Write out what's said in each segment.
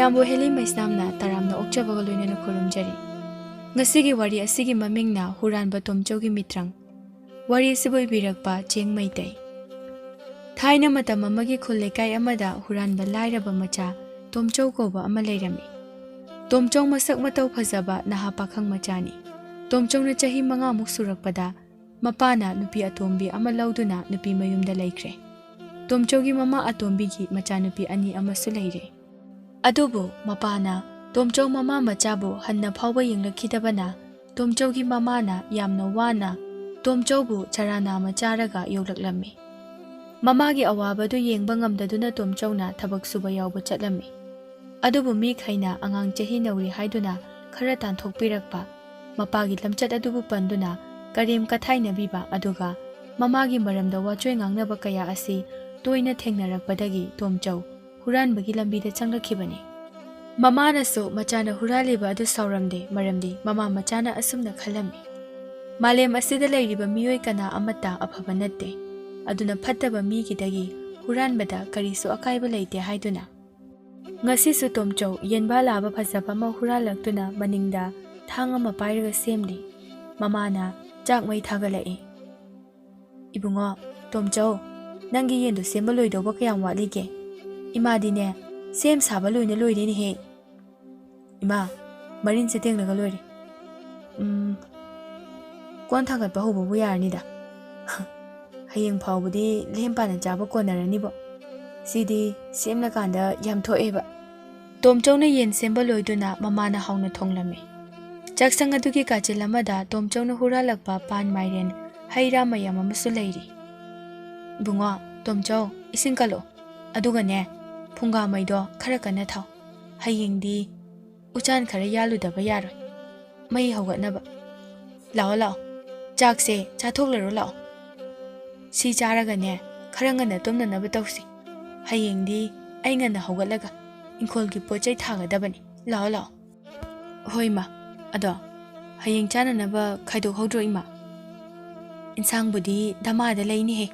Milambo Heli Maisnamna Taramna Okchabaga Loinana Khurumjari. Ngasigi wari asigi mamingna Huranba Tomchaugi Mitrang. Wari asibu ibirakpa Cheng Maitai. Thaina matam amagi khullekai amada Huranba lairaba macha Tomchau koba ama leirami. Tomchau masak matau phajaba naha pakhang machani. Tomchau na chahi manga muk surakpada mapana nupi atombi ama lauduna nupi mayumda laikre. Tomchaugi mama atombigi macha nupi ani amasu leire. Adubu mapana Tomchau mama machabu hanna phawba yenglakhidabana Tomchaugi mamana yamna wana Tomchaubu charana macharaga yoglaklammi. Mamagi awabadu yengba ngamdaduna Tomchauna thabak suba yawba chatlammi. Adubu mi khaina angang chahi nauri haiduna khara tanthokpirakpa mapagi lamchat adubu panduna karim kathaina biba aduga mamagi maramda wachoi ngangnaba kaya asi toina thengnarakpadagi Tomchau huranbagi lambida changlakhibani. Mamana so machana huraliba adu sauramde maramdi mama machana asumna khalami. Malem asida leiriba miyoi kana amata afaba natte aduna phattaba migidagi huranbada karisu akaiba leite haiduna. Ngasisu Tomchau yenba laba phajaba ma huralaktuna maningda thang ama pairaga semli. Mamana chak mai thagalai. Ibungo Tomchau nangi yendu semba loidoba kayam walige. Imadine sem saba loina loideni he. Ima marin seteng laga loire. Kwan thagat ba hobo yarnida. Hayeng phawbudi lempana jaba konarani bo. Sidi semla kanda yam thoeba. Tomchau na yen semba loiduna mamana hauna thonglami. Chaksang adugi kachil amada Tomchau na huralakpa pan mairen haira mayam amasu leiri. Bungo Tomchau ising kalo aduga ne phunga maido khara kana thaw. Hayengdi uchan khara yaludaba yaroi. Mai hawgatnaba. Lao lao chakse chathoklaro lao. Si charaga ne khara ngana tumnanaba tawsi. Hayengdi ai ngana hawgatlaga inkolgi pochai thagadabani. Lao lao. Hoi ma ado hayeng chananaba khaidok hawdro ima. Insang budi damada leini he.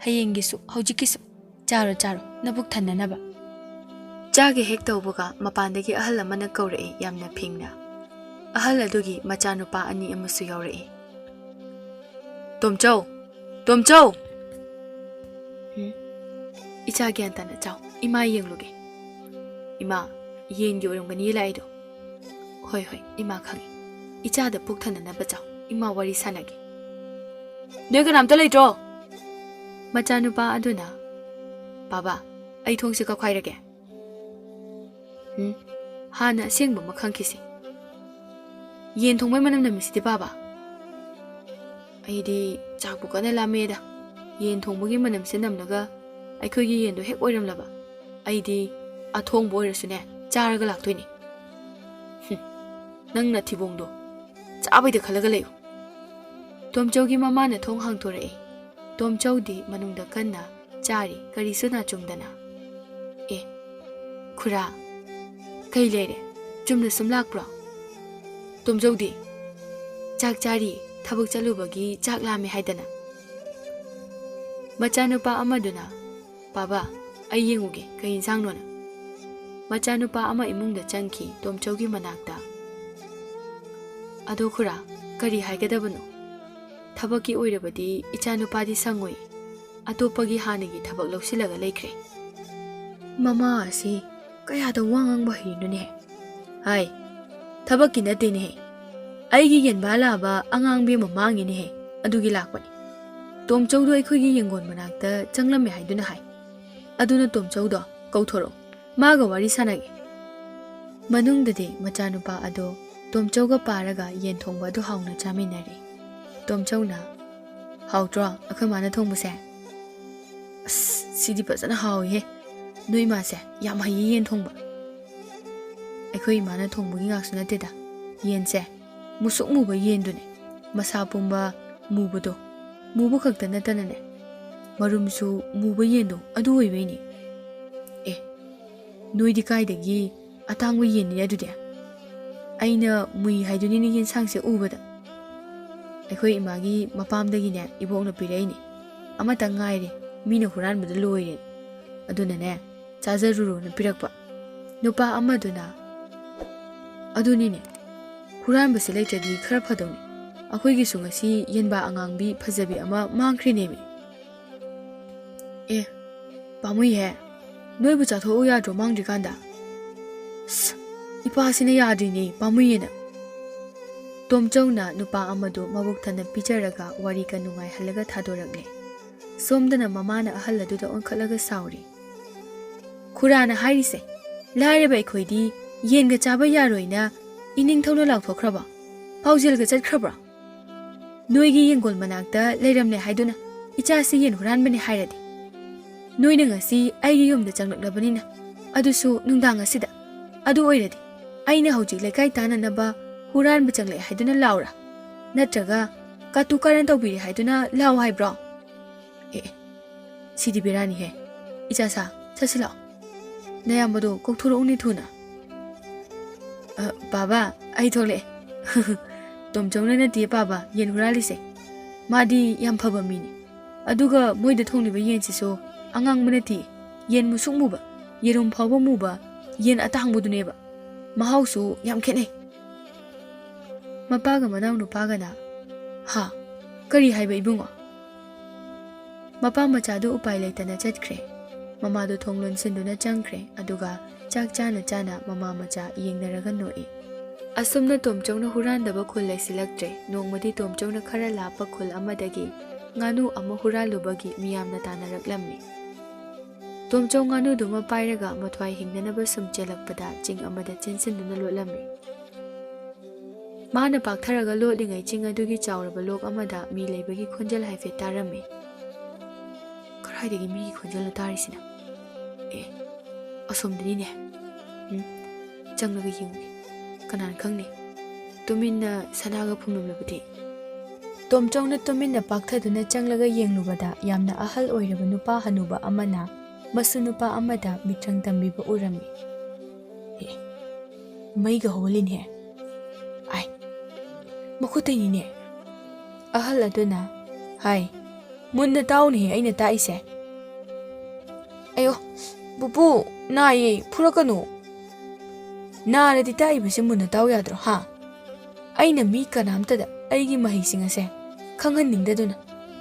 Hayenggisu hawjikisu charo charo nabuk thananaba. Chagi hek tawbaga mapandagi ahal amana kawrai yamna phingna. Ahal adugi machanupa ani amasu yawrai. Tomchau! Tomchau! Icha gyantana chaw. Ima yengluge. Ima yen yorongani laido. Hoi hoi ima khangi. Icha da puk thananaba chaw. Ima wari sanagi. Noga namta leitro. Machanupa aduna. Baba, ai thongsi ka khwairage. Hana sengba makhang kisi. Yen thongmai manam namisidi baba. Aidi chakbu kana lameda. Yen thongbagi manam se namnaga aikhogi yendo hek oiramlaba. Aidi athongbo oirasune charaga laktoini. Nangna thibongdo chabaida khalaga leyo. Tomchaugi mama na thong hangthorai. Tomchau di manungda kanna chari karisu na chungdana. Khura kai lere chumna sumlak pro. Tomchau di chak chari thabuk chalubagi chak lame haidana. Machanupa amaduna baba ai yenguge kai insang nona. Machanupa ama imungda changki Tomchaugi manakta. Ado khura kari haigadabano. Thabaki oirabadi ichanupadi sangoi. Atopagi hanagi thabak lausilaga laikre. Mama asi kaya da wangang bahinu ne. Hai thabaki nate ne. Aigi yenba laba angang bi mamangi ne. Adugi lakpani. Tomchau do aikhogi yengon manakta changlame haiduna hai. Aduna Tomchau do kauthoro. Maga wari sanagi. Manungdade machanupa ado Tomchauga paraga yen thongba adu hauna chaminari. Tomchauna hautro akhoi mana thongbase. Sidi pasana hawi he. Noi ma se yam hayi yen thongba. Akhoi mana thongbugi ngaksu nateda. Yen se musuk muba yen dune. Masa pumba mubado. Mubu khakta natana ne. Marumsu muba yen do adu oibaini. Noi di kaidagi atangwa yen ni adude. Aina mui haiduni ni yen sangse ubada. Akhoi imagi mapamdagi ne ibokna piraini. Amata ngaire mina huranbada loire. Aduna ne chazaruro na pirakpa. Nupa amaduna adunine huranbase leitadi khara phadawni akhoi gi sungasi yenba angangbi phajabi ama mangkhrinemi pamui he noibu chatho ya dro mangri kanda ipa sine yadrini pamui na Tomchongna nupa amadu mabuk thana picharaga wari ka nungai halaga thadoragle somdana mamana ahaladuda onkhalaga sauri khurana hairise laire bai khoidi yenga chaba yaroina ining thona laukthokraba paujelga chatkrabra noigi yengol manakta leiramne haiduna ichasi yen huranbani hairadi noina ngasi aigi yumda changlaklabanina adusu nungdang asida adu oiradi aina hojik lekai tananaba Huran bachangle haiduna laura natraga katu karan tawbiri haiduna law haibro sidi birani he ichasa chasila nayamado kokthuro uni thuna baba ai thole tomchongna na ti baba yen hurali se madi yam phaba mini aduga moida thongliba yen siso angang munati yen musuk muba yerum phawba muba yen atang buduneba mahausu yam khene Mapaga manaw nupaga na ha kari haiba ibungo mapa machado upai leitana chatkre mama do thonglon sinduna changkre aduga chak chana chana mama macha yengnaraga noi asumna tomchongna hurandaba khul laisilaktre nongmadi tomchongna khara lapa khul amadagi nganu ama huralubagi miyamna tanaraklamni tomchong nganu duma pairaga mathwai hingnanaba sumchelakpada ching amada chinsinduna lotlamni Mana paktharaga lotlingai ching adugi chawraba lok amada mi leibagi khonjal haife tarame karaidagi mi khonjal tarisina asomdini ne changlaga yingi kanan khangni tuminna sanaga phumlabati tomchongna tuminna pakthaduna changlaga yenglubada yamna ahal oiraba nupa hanuba amana masu nupa amada mitrang tambiba urami maiga holin he ai Makutai ni ahal aduna hai munna tauni aina taise ayo bubu nai purakanu nara di tai bise munna taw yadro ha aina mi kanamta da aigi mahi singase khangan ningda duna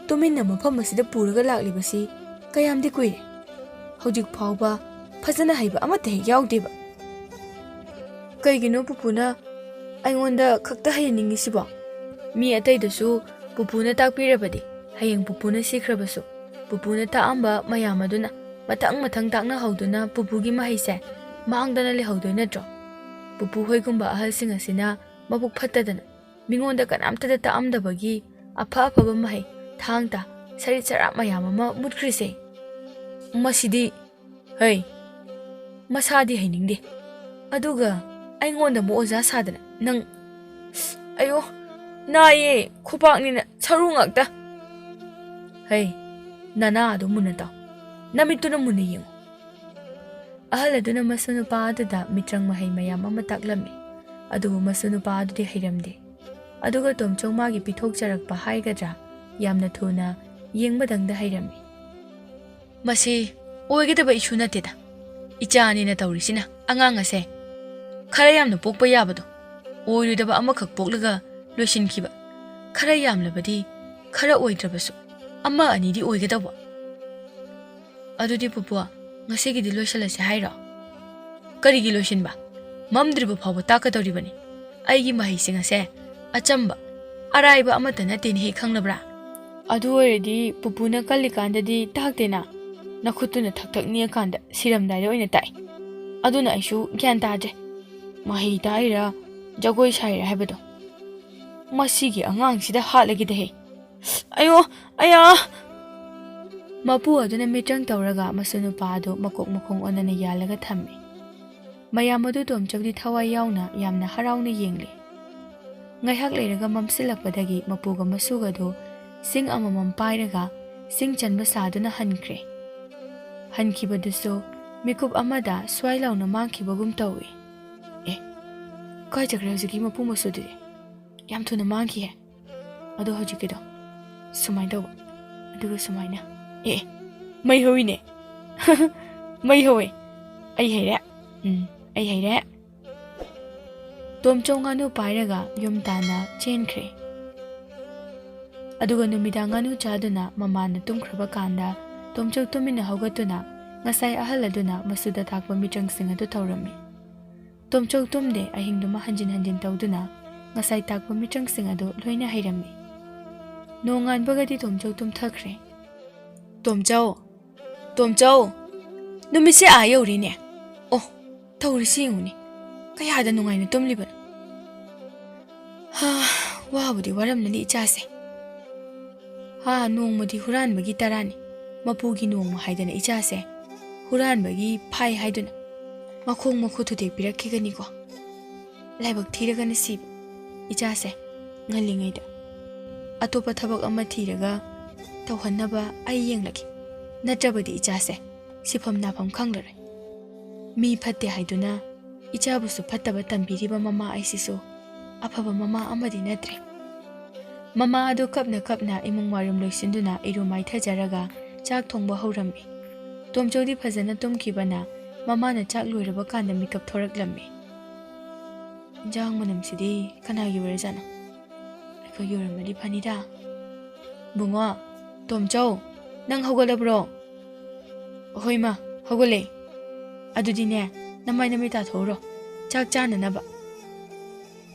tuminna mafam asida puraga laklibasi kayamdi kuire hojik phawba phajana haiba amata he yawdeba kaigino pupuna Aingonda khakta hayaningi siba mi ataidasu pupuna takpirabadi hayeng pupuna sikhrabasu pupuna taamba mayamaduna mathang takna hauduna pupugi mahaise maangdana lehaudo natro pupu hoigumba ahalsing asina mabuk phattadana mingonda kanamtada taamdabagi apha aphaba mahai thangta sari chara mayamama mutkrise masidi hey masadi hainingde aduga aingonda mo oza sadana nang ayo naye khupaknina sarungakta hey nana adu munata namituna munne yeng ahaladuna masunu paadada mitrang mahai mayam ama taklami adubu masunu paadu de hiramde aduga tomchong magi pithok charakpa haigadra yamna thuna yengbadangda hairami masi oigedaba ishu nateda ichani na tawrisina angang ase khara yamna pokpa yabado oiridaba amakak poklaga loishinkiba khara yamlabadi khara oidrabasu ama anidi oigedaba adudi pupua ngasigidi loisalase hairo karigi loishinba mamdriba phawba takadoribani aigi mahising ase achamba araiba amata natin he khangnabra adu oiredi pupuna kallikandadi taktena nakhutuna thakthak niakanda siramdai oina tai aduna aishu gyan tadre mahi daira jagoi saira habado masigi angang sida halagide he ayo aya mapu aduna mitrang tawraga masunu paado makok mukong onana yalaga thammi mayamadu tomchagdi thawai yauna yamna harauna yengle ngaihak leiraga mamsilakpadagi mapuga masugado sing amamam pairaga sing chanba saduna hankre hankibaduso mikup amada swailauna mangkibagum tawi kai chakra hojiki mapu masudire yam thuna mangki he adu hojikido sumai do aduga sumaina mai hoine mai howe ai heira ꯑꯩ ꯍꯩꯔꯦ ꯇꯣꯝꯆꯧ ꯉꯥꯅꯨ ꯄꯥꯏꯔꯒ ꯌꯨꯝ ꯇꯥꯟꯅ ꯆꯦꯟꯈ꯭ꯔꯦ ꯑꯗꯨꯒ ꯅꯨꯃꯤꯗꯥꯡ ꯉꯥꯅꯨ ꯆꯥꯗꯨꯅ ꯃꯃꯥꯅ ꯇꯨꯝꯈ꯭ꯔꯕ ꯀꯥꯟꯗ ꯇꯣꯝꯆꯧ ꯇꯨꯃꯤꯟꯅ ꯍꯧꯒꯠꯇꯨꯅ ꯉꯁꯥꯏ ꯑꯍꯜ ꯑꯗꯨꯅ ꯃꯁꯨꯗ ꯇꯥꯛꯄ ꯃꯤꯇ꯭ꯔꯪꯁꯤꯡ ꯑꯗꯨ ꯇꯧꯔꯝꯃꯤ ꯇꯣꯝꯆꯧ ꯇꯨꯝꯗꯦ ꯑꯍꯤꯡꯗꯨꯃ ꯍꯟꯖꯤꯟ ꯍꯟꯖꯤꯟ ꯇꯧꯗꯨꯅ ꯉꯁꯥꯏ ꯇꯥꯛꯄ ꯃꯤꯇ꯭ꯔꯪꯁꯤꯡ ꯑꯗꯨ ꯂꯣꯏꯅ ꯍꯩꯔꯝꯃꯤ ꯅꯣꯡꯉꯥꯟꯕꯒꯗꯤ ꯇꯣꯝꯆꯧ ꯇꯨꯝꯊꯈ꯭ꯔꯦ ꯇꯣꯝꯆꯧ ꯅꯨꯃꯤꯠꯁꯦ ꯑꯥ ꯌꯧꯔꯤꯅꯦ ꯑꯣ ꯇꯧꯔꯤꯁꯤ ꯌꯦꯡꯉꯨꯅꯦ ꯀꯌꯥꯗ ꯅꯨꯡꯉꯥꯏꯅ ꯇꯨꯝꯂꯤꯕꯅꯣ ꯋꯥꯕꯨꯗꯤ ꯋꯥꯔꯝꯂꯅꯤ ꯏꯆꯥꯁꯦ ꯅꯣꯡꯃꯗꯤ ꯍꯨꯔꯥꯟꯕꯒꯤ ꯇꯔꯥꯅꯤ ꯃꯄꯨꯒꯤ ꯅꯣꯡꯃ ꯍꯥꯏꯗꯅ ꯏꯆꯥꯁꯦ ꯍꯨꯔꯥꯟꯕꯒꯤ ꯐꯥꯏ ꯍꯥꯏꯗꯨꯅ ꯃꯈꯣꯡ ꯃꯈꯨꯠ ꯊꯨꯗꯦꯛꯄꯤꯔꯛꯈꯤꯒꯅꯤꯀꯣ ꯂꯥꯏꯕꯛ ꯊꯤꯔꯒꯅ ꯁꯤꯕ ꯏꯆꯥꯁꯦ ꯉꯜꯂꯤꯉꯩꯗ ꯑꯇꯣꯞꯄ ꯊꯕꯛ ꯑꯃ ꯊꯤꯔꯒ ꯇꯧꯍꯟꯅꯕ ꯑꯩ ꯌꯦꯡꯂꯒꯦ ꯅꯠꯇ꯭ꯔꯕꯗꯤ ꯏꯆꯥꯁꯦ ꯁꯤꯐꯝ ꯅꯥꯐꯝ ꯈꯪꯂꯔꯣꯏ ꯃꯤ ꯐꯠꯇꯦ ꯍꯥꯏꯗꯨꯅ ꯏꯆꯥꯕꯨꯁꯨ ꯐꯠꯇꯕ ꯇꯝꯕꯤꯔꯤꯕ ꯃꯃꯥ ꯑꯩꯁꯤꯁꯨ ꯑꯐꯕ ꯃꯃꯥ ꯑꯃꯗꯤ ꯅꯠꯇ꯭ꯔꯦ ꯃꯃꯥ ꯑꯗꯨ ꯀꯞꯅ ꯀꯞꯅ ꯏꯃꯨꯡ ꯋꯥꯔꯨꯝ ꯂꯣꯏꯁꯤꯟꯗꯨꯅ ꯏꯔꯨ ꯃꯥꯏꯊꯖꯔꯒ ꯆꯥꯛ ꯊꯣꯡꯕ ꯍꯧꯔꯝꯃꯤ ꯇꯣꯝꯆꯧꯗꯤ ꯐꯖꯅ ꯇꯨꯝꯈꯤꯕꯅ ꯃꯃꯥꯅ ꯆꯥꯛ ꯂꯣꯏꯔꯕ ꯀꯥꯟꯗ ꯃꯤꯀꯞ ꯊꯣꯔꯛꯂꯝꯃꯤ ꯏꯟꯖꯥꯡ ꯃꯅꯝꯁꯤꯗꯤ ꯀꯅꯥꯒꯤ ꯑꯣꯏꯔꯖꯥꯠꯅꯣ ꯑꯩꯈꯣꯏꯒꯤ ꯑꯣꯏꯔꯝꯃꯗꯤ ꯐꯅꯤꯗ ꯕꯨꯡꯉꯣ ꯇꯣꯝꯆꯧ ꯅꯪ ꯍꯧꯒꯠꯂꯕ꯭ꯔꯣ ꯍꯣꯏ ꯃꯥ ꯍꯧꯒꯠꯂꯦ ꯑꯗꯨꯗꯤꯅꯦ ꯅꯃꯥꯏ ꯅꯃꯤꯠ ꯇꯥꯊꯣꯛꯎꯔꯣ ꯆꯥꯛ ꯆꯥꯅꯅꯕ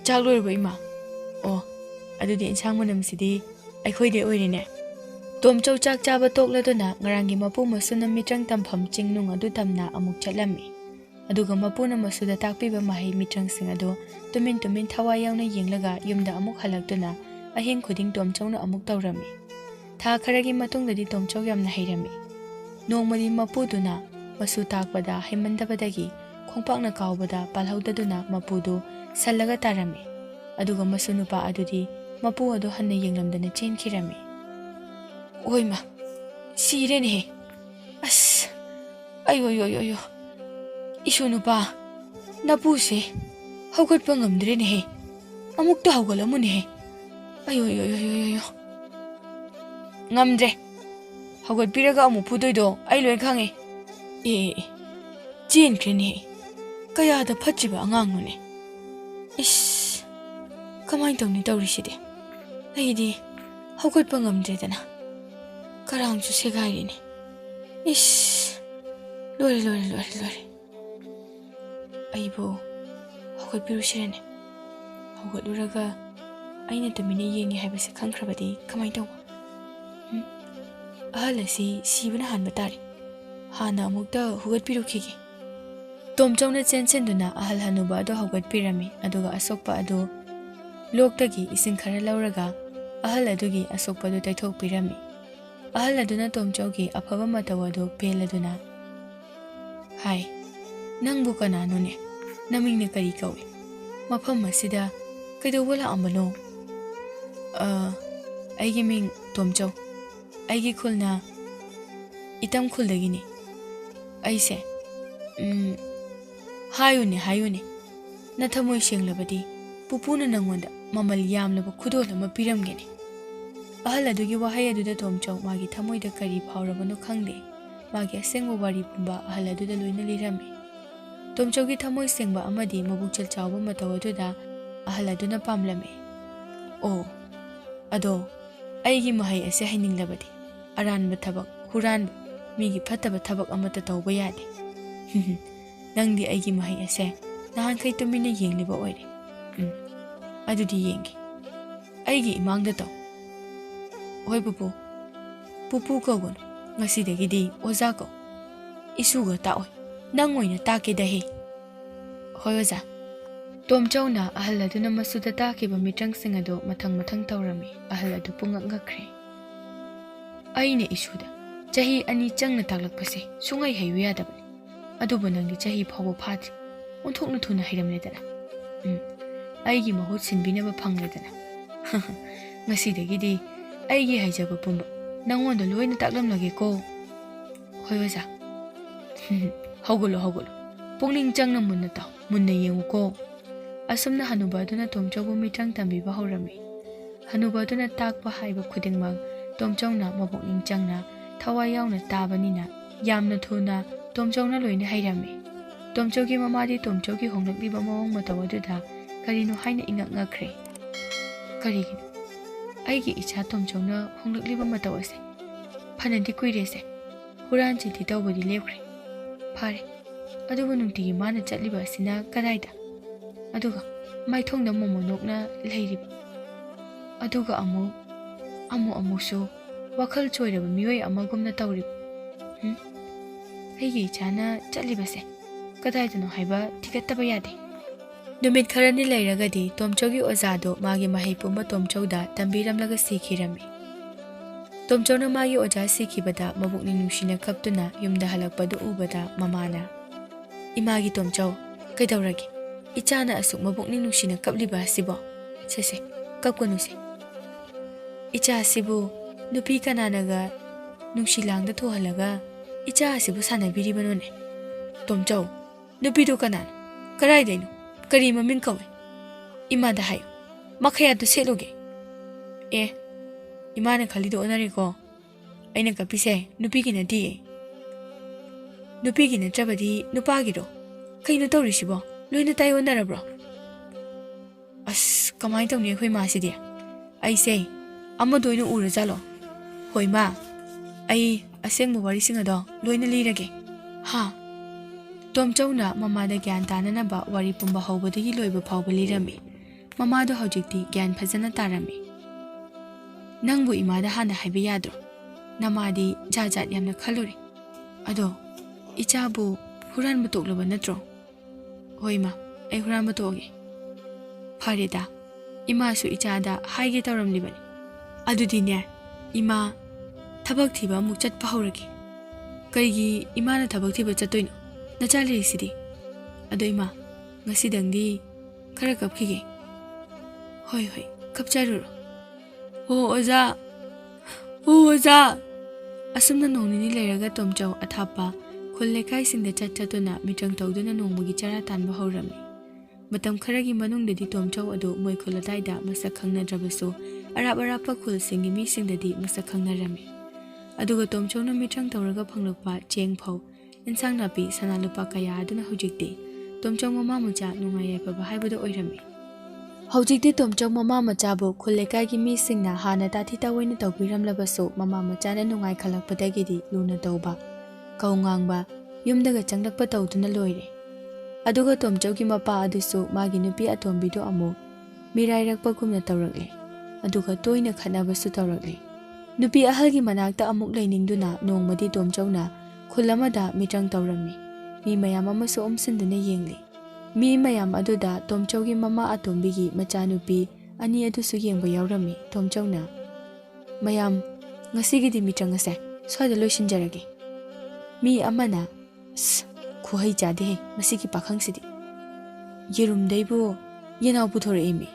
ꯆꯥꯛ ꯂꯣꯏꯔꯕꯣ ꯏꯃꯥ ꯑꯣ ꯑꯗꯨꯗꯤ ꯏꯟꯁꯥꯡ ꯃꯅꯝꯁꯤꯗꯤ ꯑꯩꯈꯣꯏꯗꯤ ꯑꯣꯏꯔꯤꯅꯦ ꯇꯣꯝꯆꯧ ꯆꯥꯛ ꯆꯥꯕ ꯇꯣꯛꯂꯗꯨꯅ ꯉꯔꯥꯡꯒꯤ ꯃꯄꯨ ꯃꯁꯨꯅ ꯃꯤꯇ꯭ꯔꯪ ꯇꯝꯐꯝ ꯆꯤꯡꯅꯨꯡ ꯑꯗꯨ ꯇꯝꯅ ꯑꯃꯨꯛ ꯆꯠꯂꯝꯃꯤ ꯑꯗꯨꯒ ꯃꯄꯨꯅ ꯃꯁꯨꯗ ꯇꯥꯛꯄꯤꯕ ꯃꯍꯩ ꯃꯤꯇ꯭ꯔꯪꯁꯤꯡ ꯑꯗꯨ ꯇꯨꯃꯤꯟ ꯇꯨꯃꯤꯟ ꯊꯋꯥꯏ ꯌꯥꯎꯅ ꯌꯦꯡꯂꯒ ꯌꯨꯝꯗ ꯑꯃꯨꯛ ꯍꯜꯂꯛꯇꯨꯅ ꯑꯍꯤꯡ ꯈꯨꯗꯤꯡ ꯇꯣꯝꯆꯧꯅ ꯑꯃꯨꯛ ꯇꯧꯔꯝꯃꯤ ꯊꯥ ꯈꯔꯒꯤ ꯃꯇꯨꯡꯗꯗꯤ ꯇꯣꯝꯆꯧ ꯌꯥꯝꯅ ꯍꯩꯔꯝꯃꯤ ꯅꯣꯡꯃꯗꯤ ꯃꯄꯨꯗꯨꯅ ꯃꯁꯨ ꯇꯥꯛꯄꯗ ꯍꯩꯃꯟꯗꯕꯗꯒꯤ ꯈꯣꯡꯄꯥꯛꯅ ꯀꯥꯎꯕꯗ ꯄꯥꯜꯍꯧꯗꯗꯨꯅ ꯃꯄꯨꯗꯨ ꯁꯜꯂꯒ ꯇꯥꯔꯝꯃꯤ ꯑꯗꯨꯒ ꯃꯁꯨ ꯅꯨꯄꯥ ꯑꯗꯨꯗꯤ ꯃꯄꯨ ꯑꯗꯨ ꯍꯟꯅ ꯌꯦꯡꯂꯝꯗꯅ ꯆꯦꯟꯈꯤꯔꯝꯃꯤ ꯑꯣꯏꯃ ꯁꯤꯔꯦꯅꯦꯍꯦ ꯑꯁ ꯑꯌꯣ 이슈 누바 나부세 허글빵 엄드레네 아목도 허글어무네 아요요요요요 ngamdre 허글 비라가 아무 부도이도 아이 로이 강해 진 그러네 까야다 팥집아 앙앙노네 이씨 가만히 덕니 떠오르시대 아이디 허글빵 엄드레잖아 가랑주 세가이리네 이씨 로리 아이보 허글비루시래네 허글루라가 아이나 때문에 얘기 해봐서 칸크라바디 가만히 떠고 아할라시 시브나 한바따리 하나 아무것도 허글비루키기 ꯇꯣꯝꯆꯧꯅ ꯆꯦꯟꯁꯤꯟꯗꯨꯅ ꯑꯍꯜ ꯍꯅꯨꯕ ꯑꯗꯨ ꯍꯧꯒꯠꯄꯤꯔꯝꯃꯤ ꯑꯗꯨꯒ ꯑꯁꯣꯛꯄ ꯑꯗꯨ ꯂꯣꯛꯇꯒꯤ ꯏꯁꯤꯡ ꯈꯔ ꯂꯧꯔꯒ ꯑꯍꯜ ꯑꯗꯨꯒꯤ ꯑꯁꯣꯛꯄꯗꯨ ꯇꯩꯊꯣꯛꯄꯤꯔꯝꯃꯤ ꯑꯍꯜ ꯑꯗꯨꯅ ꯇꯣꯝꯆꯧꯒꯤ ꯑꯐꯕ ꯃꯇꯧ ꯑꯗꯨ ꯄꯦꯜꯂꯗꯨꯅ ꯍꯥꯏ ꯅꯪꯕꯨ ꯀꯅꯥꯅꯣꯅꯦ ꯅꯃꯤꯡꯅ ꯀꯔꯤ ꯀꯧꯏ ꯃꯐꯝ ꯑꯁꯤꯗ ꯀꯩꯗꯧꯕ ꯂꯥꯛꯑꯝꯕꯅꯣ ꯑꯩꯒꯤ ꯃꯤꯡ ꯇꯣꯝꯆꯧ ꯑꯩꯒꯤ ꯈꯨꯜꯅ ꯏꯇꯝ ꯈꯨꯜꯗꯒꯤꯅꯤ ꯑꯩꯁꯦ 하유네 나타모이 생라바디 푸푸는 낭원다 마말 얌라바 쿠돌라마 피람게네 아할라두기 와하야두다 톰châu 마기 타모이다 까리 파우라바노 칸데 마기 아생바 와리 뿜바 아할라두다 로이나 리라메 톰châu 기 타모이 생바 아마디 마북철 차오바 마타와두다 아할라두나 팜라메 오 아도 아이기 마하이 아세 하이닝라바디 아란바 타박 후란바 미기 파타바 타박 아마타 타오바 야데 ꯅꯪꯗꯤ ꯑꯩꯒꯤ ꯃꯍꯩ ꯑꯁꯦ ꯅꯍꯥꯟꯈꯩ ꯇꯨꯃꯤꯟꯅ ꯌꯦꯡꯂꯤꯕ ꯑꯣꯏꯔꯦ ꯑꯗꯨꯗꯤ ꯌꯦꯡꯒꯦ ꯑꯩꯒꯤ ꯏꯃꯥꯡꯗ ꯇꯧ ꯍꯣꯏ ꯄꯨꯄꯨ ꯀꯧꯒꯅꯨ ꯉꯁꯤꯗꯒꯤꯗꯤ ꯑꯣꯖꯥ ꯀꯧ ꯏꯁꯨꯒ ꯇꯥꯛꯑꯣꯏ ꯅꯪ ꯑꯣꯏꯅ ꯇꯥꯛꯀꯦꯗꯍꯦ ꯍꯣꯏ ꯑꯣꯖꯥ ꯇꯣꯝꯆꯧꯅ ꯑꯍꯜ ꯑꯗꯨꯅ ꯃꯁꯨꯗ ꯇꯥꯛꯈꯤꯕ ꯃꯤꯇ꯭ꯔꯪꯁꯤꯡ ꯑꯗꯨ ꯃꯊꯪ ꯇꯧꯔꯝꯃꯤ ꯑꯍꯜ ꯑꯗꯨ ꯄꯨꯡꯉꯛ ꯉꯛꯈ꯭ꯔꯦ ꯑꯩꯅ ꯏꯁꯨꯗ ꯆꯍꯤ 2 ꯆꯪꯅ ꯇꯥꯛꯂꯛꯄꯁꯦ ꯁꯨꯡꯍꯩ ꯍꯩꯌꯨ ꯌꯥꯗꯕꯅꯤ ꯑꯗꯨꯕꯨ ꯅꯪꯗꯤ ꯆꯍꯤ ꯐꯥꯎꯕ ꯐꯥꯗ꯭ꯔꯤ ꯑꯣꯟꯊꯣꯛꯅ ꯊꯨꯅ ꯍꯩꯔꯝꯂꯦꯗꯅ ꯑꯩꯒꯤ ꯃꯍꯨꯠ ꯁꯤꯟꯕꯤꯅꯕ ꯐꯪꯂꯦꯗꯅ ꯉꯁꯤꯗꯒꯤꯗꯤ ꯑꯩꯒꯤ ꯍꯩꯖꯕ ꯄꯨꯝꯕ ꯅꯪꯉꯣꯟꯗ ꯂꯣꯏꯅ ꯇꯥꯛꯂꯝꯂꯒꯦꯀꯣ ꯍꯣꯏ ꯑꯣꯖꯥ ꯍꯧꯒꯠꯂꯣ ꯄꯨꯛꯅꯤꯡ ꯆꯪꯅ ꯃꯨꯟꯅ ꯇꯥꯎ ꯃꯨꯟꯅ ꯌꯦꯡꯉꯨꯀꯣ ꯑꯁꯨꯝꯅ ꯍꯅꯨꯕ ꯑꯗꯨꯅ ꯇꯣꯝꯆꯧꯕꯨ ꯃꯤꯇ꯭ꯔꯪ ꯇꯝꯕꯤꯕ ꯍꯧꯔꯝꯃꯤ ꯍꯅꯨꯕ ꯑꯗꯨꯅ ꯇꯥꯛꯄ ꯍꯥꯏꯕ ꯈꯨꯗꯤꯡꯃꯛ ꯇꯣꯝꯆꯧꯅ ꯃꯄꯨꯛꯅꯤꯡ ꯆꯪꯅ ꯊꯋꯥꯏ ꯌꯥꯎꯅ ꯇꯥꯕꯅꯤꯅ ꯌꯥꯝꯅ ꯊꯨꯅ ꯇꯣꯝꯆꯧꯅ ꯂꯣꯏꯅ ꯍꯩꯔꯝꯃꯤ ꯇꯣꯝꯆꯧꯒꯤ ꯃꯃꯥꯗꯤ ꯇꯣꯝꯆꯧꯒꯤ ꯍꯣꯡꯂꯛꯂꯤꯕ ꯃꯑꯣꯡ ꯃꯇꯧ ꯑꯗꯨꯗ ꯀꯔꯤꯅꯣ ꯍꯥꯏꯅ ꯏꯉꯛ ꯉꯛꯈ꯭ꯔꯦ꯫ ꯀꯔꯤꯒꯤꯅꯣ ꯑꯩꯒꯤ ꯏꯆꯥ ꯇꯣꯝꯆꯧꯅ ꯍꯣꯡꯂꯛꯂꯤꯕ ꯃꯇꯧ ꯑꯁꯦ? ꯐꯅꯗꯤ ꯀꯨꯏꯔꯦꯁꯦ, ꯍꯨꯔꯥꯟ ꯆꯤꯟꯊꯤ ꯇꯧꯕꯗꯤ ꯂꯦꯞꯈ꯭ꯔꯦ꯫ ꯐꯔꯦ, ꯑꯗꯨꯕꯨ ꯅꯨꯡꯇꯤꯒꯤ ꯃꯥꯅ ꯆꯠꯂꯤꯕ ꯑꯁꯤꯅ ꯀꯗꯥꯏꯗ? ꯑꯗꯨꯒ ꯃꯥꯏꯊꯣꯡꯗ ꯃꯣꯃꯣꯅꯣꯛꯅ ꯂꯩꯔꯤꯕ, ꯑꯗꯨꯒ ꯑꯃꯨꯛꯁꯨ ꯋꯥꯈꯜ ꯆꯣꯏꯔꯕ ꯃꯤꯑꯣꯏ ꯑꯃꯒꯨꯝꯅ ꯇꯧꯔꯤꯕ꯫ ꯑꯩꯒꯤ ꯏꯆꯥꯅ ꯆꯠꯂꯤꯕꯁꯦ ꯀꯗꯥꯏꯗꯅꯣ ꯍꯥꯏꯕ ꯊꯤꯒꯠꯇꯕ ꯌꯥꯗꯦ꯫ ꯅꯨꯃꯤꯠ ꯈꯔꯅꯤ ꯂꯩꯔꯒꯗꯤ ꯇꯣꯝꯆꯧꯒꯤ ꯑꯣꯖꯥꯗꯣ ꯃꯥꯒꯤ ꯃꯍꯩ ꯄꯨꯝꯕ ꯇꯣꯝꯆꯧꯗ ꯇꯝꯕꯤꯔꯝꯂꯒ ꯁꯤꯈꯤꯔꯝꯃꯤ꯫ ꯇꯣꯝꯆꯧꯅ ꯃꯥꯒꯤ ꯑꯣꯖꯥ ꯁꯤꯈꯤꯕꯗ ꯃꯕꯨꯛꯅꯤꯡ ꯅꯨꯡꯁꯤꯅ ꯀꯞꯇꯨꯅ ꯌꯨꯝꯗ ꯍꯜꯂꯛꯄꯗꯨ ꯎꯕꯗ ꯃꯃꯥꯅ, "ꯏꯃꯥꯒꯤ ꯇꯣꯝꯆꯧ, ꯀꯩꯗꯧꯔꯒꯦ? ꯏꯆꯥꯅ ꯑꯁꯨꯛ ꯃꯕꯨꯛꯅꯤꯡ ꯅꯨꯡꯁꯤꯅ ꯀꯞꯂꯤꯕ ꯑꯁꯤꯕꯣ? ꯁꯦ ꯀꯞꯀꯅꯨꯁꯦ꯫ ꯏꯆꯥ ꯑꯁꯤꯕꯨ ꯅꯨꯄꯤ ꯀꯅꯥꯅꯒ ꯅꯨꯡꯁꯤꯂꯥꯡꯗ ꯊꯣꯛꯍꯜꯂꯒ ꯏꯆꯥ ꯑꯁꯤꯕꯨ ꯁꯥꯟꯅꯕꯤꯔꯤꯕꯅꯣꯅꯦ? ꯇꯣꯝꯆꯧ, ꯅꯨꯄꯤꯗꯨ ꯀꯅꯥꯅꯣ? ꯀꯔꯥꯏꯗꯩꯅꯣ? ꯀꯔꯤ ꯃꯃꯤꯡ ꯀꯧꯏ? ꯏꯃꯥꯗ ꯍꯥꯏꯌꯨ, ꯃꯈꯌꯥꯠꯇꯨ ꯁꯦꯠꯂꯨꯒꯦ." ꯏꯃꯥꯅ ꯈꯜꯂꯤꯗꯣ ꯑꯣꯟꯅꯔꯦꯀꯣ꯫ ꯑꯩꯅ ꯀꯞꯄꯤꯁꯦ ꯅꯨꯄꯤꯒꯤ ꯅꯠꯇꯤꯌꯦ꯫ ꯅꯨꯄꯤꯒꯤ ꯅꯠꯇ꯭ꯔꯕꯗꯤ ꯅꯨꯄꯥꯒꯤꯔꯣ? ꯀꯩꯅꯣ ꯇꯧꯔꯤꯁꯤꯕꯣ? ꯂꯣꯏꯅ ꯇꯥꯏꯑꯣꯟꯅꯔꯕ꯭ꯔꯣ? ꯑꯁ, ꯀꯃꯥꯏꯅ ꯇꯧꯅꯤ ꯑꯩꯈꯣꯏ ꯃꯥꯁꯤꯗꯤ? ꯑꯩꯁꯦ ꯑꯃꯗ ꯑꯣꯏꯅ ꯎꯔꯖꯥꯠꯂꯣ? ꯍꯣꯏ ꯃꯥ, ꯑꯩ ꯑꯁꯦꯡꯕ ꯋꯥꯔꯤꯁꯤꯡ ꯑꯗꯣ ꯂꯣꯏꯅ ꯂꯤꯔꯒꯦ꯫ ꯇꯣꯝꯆꯧꯅ ꯃꯃꯥꯗ ꯒ꯭ꯌꯥꯟ ꯇꯥꯅꯅꯕ ꯋꯥꯔꯤ ꯄꯨꯝꯕ ꯍꯧꯕꯗꯒꯤ ꯂꯣꯏꯕ ꯐꯥꯎꯕ ꯂꯤꯔꯝꯃꯤ꯫ ꯃꯃꯥꯗꯣ ꯍꯧꯖꯤꯛꯇꯤ ꯒ꯭ꯌꯥꯟ ꯐꯖꯅ ꯇꯥꯔꯝꯃꯤ꯫ "ꯅꯪꯕꯨ ꯏꯃꯥꯗ ꯍꯥꯟꯅ ꯍꯥꯏꯕ ꯌꯥꯗ꯭ꯔꯣ? ꯅꯃꯥꯗꯤ ꯖꯥꯠ ꯖꯥꯠ ꯌꯥꯝꯅ ꯈꯜꯂꯨꯔꯦ꯫ ꯑꯗꯣ ꯏꯆꯥꯕꯨ ꯍꯨꯔꯥꯟꯕ ꯇꯣꯛꯂꯕ ꯅꯠꯇ꯭ꯔꯣ?" "ꯍꯣꯏ ꯃꯥ, ꯑꯩ ꯍꯨꯔꯥꯟꯕ ꯇꯣꯛꯑꯒꯦ." "ꯐꯔꯦꯗ, ꯏꯃꯥꯁꯨ ꯏꯆꯥꯗ ꯍꯥꯏꯒꯦ ꯇꯧꯔꯝꯂꯤꯕꯅꯤ꯫ ꯑꯗꯨꯗꯤꯅꯦ, ꯏꯃꯥ ꯊꯕꯛ ꯊꯤꯕ ꯑꯃꯨꯛ ꯆꯠꯄ ꯍꯧꯔꯒꯦ." "ꯀꯩꯒꯤ ꯏꯃꯥꯅ ꯊꯕꯛ ꯊꯤꯕ ꯆꯠꯇꯣꯏꯅꯣ? ꯅꯆꯥ ꯂꯩꯔꯤꯁꯤꯗꯤ." "ꯑꯗꯣ ꯏꯃꯥ, ꯉꯁꯤꯗꯪꯗꯤ ꯈꯔ ꯀꯞꯈꯤꯒꯦ." "ꯍꯣꯏ, ꯀꯞꯆꯔꯨꯔꯣ." "ꯍꯣ ꯑꯣꯖꯥ." ꯑꯁꯨꯝꯅ ꯅꯣꯡ ꯅꯤꯅꯤ ꯂꯩꯔꯒ ꯇꯣꯝꯆꯧ ꯑꯊꯥꯞꯄ ꯈꯨꯜ ꯂꯩꯀꯥꯏꯁꯤꯡꯗ ꯆꯠꯇꯨꯅ ꯃꯤꯇ꯭ꯔꯪ ꯇꯧꯗꯨꯅ ꯅꯣꯡꯃꯒꯤ ꯆꯔꯥ ꯇꯥꯟꯕ ꯍꯧꯔꯝꯃꯤ꯫ ꯃꯇꯝ ꯈꯔꯒꯤ ꯃꯅꯨꯡꯗꯗꯤ ꯇꯣꯝꯆꯧ ꯑꯗꯨ ꯃꯣꯏ ꯈꯨꯜ ꯑꯗꯥꯏꯗ ꯃꯁꯛ ꯈꯪꯅꯗ꯭ꯔꯕꯁꯨ ꯑꯔꯥꯞ ꯑꯔꯥꯞꯄ ꯈꯨꯜꯁꯤꯡꯒꯤ ꯃꯤꯁꯤꯡꯗꯗꯤ ꯃꯁꯛ ꯈꯪꯅꯔꯝꯃꯤ꯫ ꯑꯗꯨꯒ ꯇꯣꯝꯆꯧꯅ ꯃꯤꯇ꯭ꯔꯪ ꯇꯧꯔꯒ ꯐꯪꯂꯛꯄ ꯆꯦꯡ ꯐꯧ, ꯏꯟꯁꯥꯡ ꯅꯥꯄꯤ, ꯁꯅꯥ ꯂꯨꯄꯥ ꯀꯌꯥ ꯑꯗꯨꯅ ꯍꯧꯖꯤꯛꯇꯤ ꯇꯣꯝꯆꯧ ꯃꯃꯥ ꯃꯆꯥ ꯅꯨꯡꯉꯥꯏ ꯌꯥꯏꯐꯕ ꯍꯥꯏꯕꯗꯨ ꯑꯣꯏꯔꯝꯃꯤ꯫ ꯍꯧꯖꯤꯛꯇꯤ ꯇꯣꯝꯆꯧ ꯃꯃꯥ ꯃꯆꯥꯕꯨ ꯈꯨꯜ ꯂꯩꯀꯥꯏꯒꯤ ꯃꯤꯁꯤꯡꯅ ꯍꯥꯟꯅ ꯇꯥꯊꯤ ꯇꯥꯑꯣꯏꯅ ꯇꯧꯕꯤꯔꯝꯂꯕꯁꯨ ꯃꯃꯥ ꯃꯆꯥꯅ ꯅꯨꯡꯉꯥꯏ ꯈꯜꯂꯛꯄꯗꯒꯤꯗꯤ ꯂꯨꯅ ꯇꯧꯕ, ꯀꯧ ꯉꯥꯡꯕ, ꯌꯨꯝꯗꯒ ꯆꯪꯂꯛꯄ ꯇꯧꯗꯨꯅ ꯂꯣꯏꯔꯦ꯫ ꯑꯗꯨꯒ ꯇꯣꯝꯆꯧꯒꯤ ꯃꯄꯥ ꯑꯗꯨꯁꯨ ꯃꯥꯒꯤ ꯅꯨꯄꯤ ꯑꯇꯣꯝꯕꯤꯗꯨ ꯑꯃꯨꯛ ꯃꯤꯔꯥꯏꯔꯛꯄꯒꯨꯝꯅ ꯇꯧꯔꯛꯂꯦ꯫ ꯑꯗꯨꯒ ꯇꯣꯏꯅ ꯈꯠꯅꯕꯁꯨ ꯇꯧꯔꯛꯂꯦ꯫ ꯅꯨꯄꯤ ꯑꯍꯜꯒꯤ ꯃꯅꯥꯛꯇ ꯑꯃꯨꯛ ꯂꯩꯅꯤꯡꯗꯨꯅ ꯅꯣꯡꯃꯗꯤ ꯇꯣꯝꯆꯧꯅ ꯈꯨꯜ ꯑꯃꯗ ꯃꯤꯇ꯭ꯔꯪ ꯇꯧꯔꯝꯃꯤ꯫ ꯃꯤ ꯃꯌꯥꯝ ꯑꯃꯁꯨ ꯑꯣꯝꯁꯤꯟꯗꯨꯅ ꯌꯦꯡꯂꯤ꯫ ꯃꯤ ꯃꯌꯥꯝ ꯑꯗꯨꯗ ꯇꯣꯝꯆꯧꯒꯤ ꯃꯃꯥ ꯑꯇꯣꯝꯕꯤꯒꯤ ꯃꯆꯥꯅꯨꯄꯤ ꯑꯅꯤ ꯑꯗꯨꯁꯨ ꯌꯦꯡꯕ ꯌꯥꯎꯔꯝꯃꯤ꯫ ꯇꯣꯝꯆꯧꯅ, "ꯃꯌꯥꯝ, ꯉꯁꯤꯒꯤꯗꯤ ꯃꯤꯇ꯭ꯔꯪ ꯑꯁꯦ ꯁ꯭ꯋꯥꯏꯗ ꯂꯣꯏꯁꯤꯟꯖꯔꯒꯦ." ꯃꯤ ꯑꯃꯅ, "ꯑꯁ, ꯈꯨꯍꯩ ꯆꯥꯗꯦꯍꯦ ꯃꯁꯤꯒꯤ ꯄꯥꯈꯪꯁꯤꯗꯤ. ꯌꯦꯔꯨꯝꯗꯩꯕꯨ ꯌꯦꯅꯥꯎ ꯄꯨꯊꯣꯔꯛꯏꯃꯤ꯫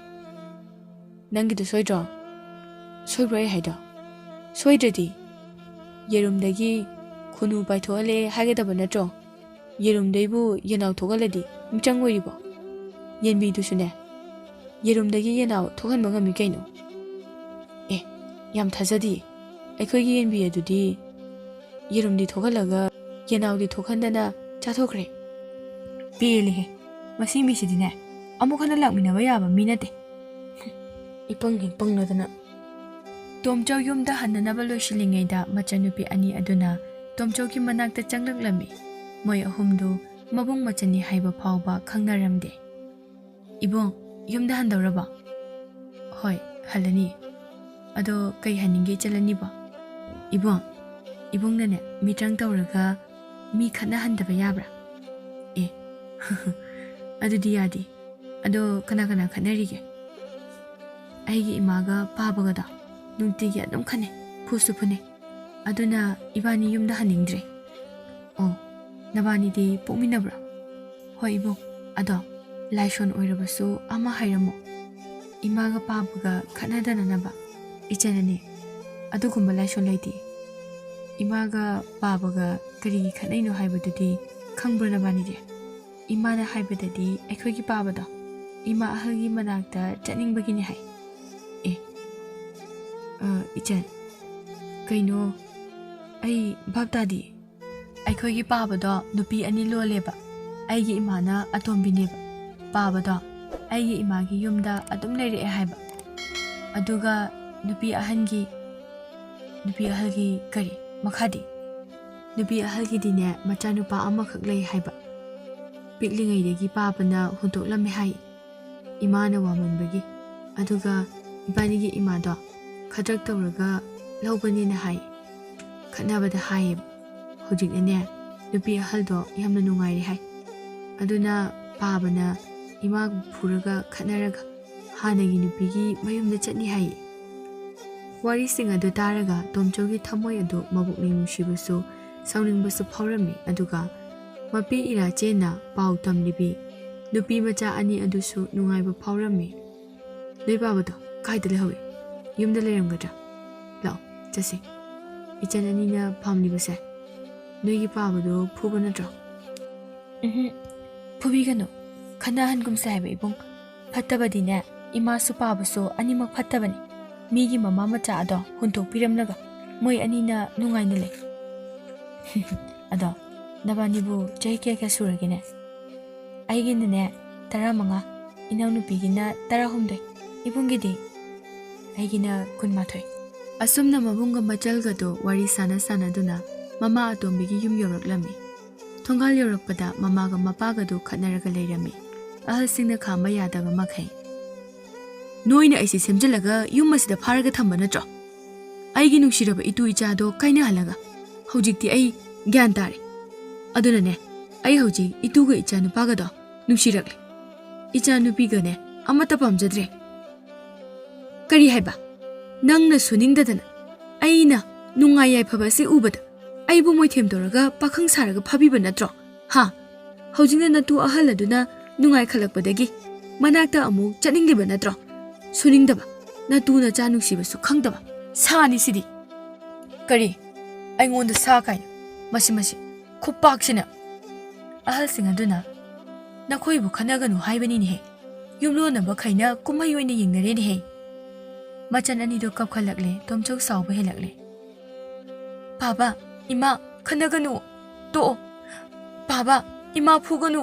ꯅꯪꯒꯤꯗꯨ ꯁꯣꯏꯗ꯭ꯔꯣ?" "ꯁꯣꯏꯕ꯭ꯔꯣ ꯑꯩ ꯍꯥꯏꯗꯣ? ꯁꯣꯏꯗ꯭ꯔꯗꯤ ꯌꯦꯔꯨꯝꯗꯒꯤ ꯈꯨꯅꯨ ꯄꯥꯏꯊꯣꯛꯍꯜꯂꯦ ꯍꯥꯏꯒꯗꯕ ꯅꯠꯇ꯭ꯔꯣ? ꯌꯦꯔꯨꯝꯗꯩꯕꯨ ꯌꯦꯅꯥꯎ ꯊꯣꯛꯍꯜꯂꯗꯤ ꯃꯤꯇ꯭ꯔꯪ ꯑꯣꯏꯔꯤꯕꯣ? ꯌꯦꯟꯕꯤꯗꯨꯁꯨꯅꯦ ꯌꯦꯔꯨꯝꯗꯒꯤ ꯌꯦꯅꯥꯎ ꯊꯣꯛꯍꯟꯕ ꯉꯝꯃꯤ ꯀꯩꯅꯣ." ꯌꯥꯝ ꯊꯥꯖꯗꯤꯌꯦ꯫ ꯑꯩꯈꯣꯏꯒꯤ ꯌꯦꯟꯕꯤ ꯑꯗꯨꯗꯤ ꯌꯦꯔꯨꯝꯗꯤ ꯊꯣꯛꯍꯜꯂꯒ ꯌꯦꯅꯥꯎꯗꯤ ꯊꯣꯛꯍꯟꯗꯅ ꯆꯥꯊꯣꯛꯈ꯭ꯔꯦ꯫ "ꯄꯦꯜꯂꯦꯍꯦ, ꯃꯁꯤ ꯃꯤꯁꯤꯗꯤꯅꯦ ꯑꯃꯨꯛ ꯍꯟꯅ ꯂꯥꯛꯃꯤꯟꯅꯕ ꯌꯥꯕ ꯃꯤ ꯅꯠꯇꯦ." ꯏꯄꯪ ꯍꯦꯛ ꯄꯪꯂꯗꯅ꯫ ꯇꯣꯝꯆꯧ ꯌꯨꯝꯗ ꯍꯟꯅꯅꯕ ꯂꯣꯏꯁꯤꯜꯂꯤꯉꯩꯗ ꯃꯆꯟꯅꯨꯄꯤ ꯑꯅꯤ ꯑꯗꯨꯅ ꯇꯣꯝꯆꯧꯒꯤ ꯃꯅꯥꯛꯇ ꯆꯪꯂꯛꯂꯝꯃꯤ꯫ ꯃꯣꯏ ꯑꯍꯨꯝꯗꯨ ꯃꯕꯨꯡ ꯃꯆꯟꯅꯤ ꯍꯥꯏꯕ ꯐꯥꯎꯕ ꯈꯪꯅꯔꯝꯗꯦ꯫ "ꯏꯕꯨꯡ, ꯌꯨꯝꯗ ꯍꯟꯗꯧꯔꯕꯣ?" "ꯍꯣꯏ, ꯍꯜꯂꯅꯤ꯫ ꯑꯗꯣ ꯀꯩ ꯍꯟꯅꯤꯡꯒꯦ ꯆꯠꯂꯅꯤꯕꯣ?" "ꯏꯕꯨꯡꯅꯅꯦ ꯃꯤꯇ꯭ꯔꯪ ꯇꯧꯔꯒ ꯃꯤ ꯈꯠꯅꯍꯟꯗꯕ ꯌꯥꯕ꯭ꯔꯥ?" "ꯑꯗꯨꯗꯤ ꯌꯥꯗꯦ꯫ ꯑꯗꯣ ꯀꯅꯥ ꯀꯅꯥ ꯈꯠꯅꯔꯤꯒꯦ?" "ꯑꯩꯒꯤ ꯏꯃꯥꯒ ꯄꯥꯕꯒꯗꯣ ꯅꯨꯡꯇꯤꯒꯤ ꯑꯗꯨꯝ ꯈꯠꯅꯩ, ꯐꯨꯁꯨ ꯐꯨꯅꯩ꯫ ꯑꯗꯨꯅ ꯏꯕꯥꯅꯤ ꯌꯨꯝꯗ ꯍꯟꯅꯤꯡꯗ꯭ꯔꯦ." "ꯑꯣ, ꯅꯕꯥꯅꯤꯗꯤ ꯄꯣꯛꯃꯤꯟꯅꯕ꯭ꯔꯣ?" "ꯍꯣꯏ ꯏꯕꯨꯡ, ꯑꯗꯣ ꯂꯥꯏꯁꯣꯟ ꯑꯣꯏꯔꯕꯁꯨ ꯑꯃ ꯍꯥꯏꯔꯝꯃꯣ, ꯏꯃꯥꯒ ꯄꯥꯕꯒ ꯈꯠꯅꯗꯅꯅꯕ." "ꯏꯆꯟꯅꯅꯤ, ꯑꯗꯨꯒꯨꯝꯕ ꯂꯥꯏꯁꯣꯟ ꯂꯩꯇꯦ꯫ ꯏꯃꯥꯒ ꯄꯥꯕꯒ ꯀꯔꯤꯒꯤ ꯈꯠꯅꯩꯅꯣ ꯍꯥꯏꯕꯗꯨꯗꯤ ꯈꯪꯕ꯭ꯔꯣ ꯅꯕꯥꯅꯤꯗꯤ? ꯏꯃꯥꯅ ꯍꯥꯏꯕꯗꯗꯤ ꯑꯩꯈꯣꯏꯒꯤ ꯄꯥꯕꯗꯣ ꯏꯃꯥ ꯑꯍꯜꯒꯤ ꯃꯅꯥꯛꯇ ꯆꯠꯅꯤꯡꯕꯒꯤꯅꯤ ꯍꯥꯏ." "ꯏꯆꯟ, ꯀꯩꯅꯣ? ꯑꯩ ꯚꯥꯞ ꯇꯥꯗꯦ." "ꯑꯩꯈꯣꯏꯒꯤ ꯄꯥꯕꯗꯣ ꯅꯨꯄꯤ ꯑꯅꯤ ꯂꯣꯜꯂꯦꯕ꯫ ꯑꯩꯒꯤ ꯏꯃꯥꯅ ꯑꯇꯣꯝꯕꯤꯅꯦꯕ ꯄꯥꯕꯗꯣ ꯑꯩꯒꯤ ꯏꯃꯥꯒꯤ ꯌꯨꯝꯗ ꯑꯗꯨꯝ ꯂꯩꯔꯛꯑꯦ ꯍꯥꯏꯕ ꯑꯗꯨꯒ ꯅꯨꯄꯤ ꯑꯍꯜꯒꯤ ꯀꯔꯤ ꯃꯈꯥꯗꯤ ꯅꯨꯄꯤ ꯑꯍꯜꯒꯤꯗꯤꯅꯦ ꯃꯆꯥꯅꯨꯄꯥ ꯑꯃꯈꯛ ꯂꯩ ꯍꯥꯏꯕ ꯄꯤꯛꯂꯤꯉꯩꯗꯒꯤ ꯄꯥꯕꯅ ꯍꯨꯟꯇꯣꯛꯂꯝꯃꯦ ꯍꯥꯏ 이마나 와문በ기 아두가 이반이기 이마도 가작 떠오르가 laubanina hai khatnabada hai hujiknane nupi haldo yamna nungairi hai aduna pabana ima phuraga khatnaraga hanagi nupigi mayumda chatni hai wari singa adu taraga tomchogi thamoi adu mabukni nungsibusu sauningbasu phawrami aduga mapi ira chena pau tamlibi nupi macha ani adusu nungaiba phawrami noi babado kaida lehawi yumda leramgadra lao chasi ichan anina phamlibase noigi pabado phuba natro phubigano khanahan gum saiba ibung phattabadine imasu pabaso animak phattabani migi mama macha ado huntok piramnaga moi anina nungaina le ado nabanibu chai kya suragine aigine 15 inaunupigina 16 ibungidi aigina 12 asumna mabunga machalgado wari sana duna mama atombigi yum yoraklami thongal yorakpada mamaga mapagado khatnaraga leirami ahalsingna khamba yadaba makhai noina aisi semjalaga yum masida pharaga thamba natro aigi nungsiraba itu ichado kaina halaga hojikti ai gyan tare aduna ne ai hoji ituga icha nupaga do nungsiragle icha nupiga ne amata pamjadre kari haiba nangna suningdadana aina nungai yai phabasi ubada aibu moi themdoraga pakhang saraga phabiba natro ha hojina natu ahaladuna nungai khalakpadagi manakta amu chaningliba natro suningdaba natuna cha nungsibasu khangdaba sani sidi kari aingonda sa kai masi khupaksina ahal singaduna nakhoibu khanaganu haibani ni he yumlo na bakhaina kumai oina yingnare ni he machan ani do kap khalakle tomchok sauba helakle baba ima khanaganu to baba ima phuganu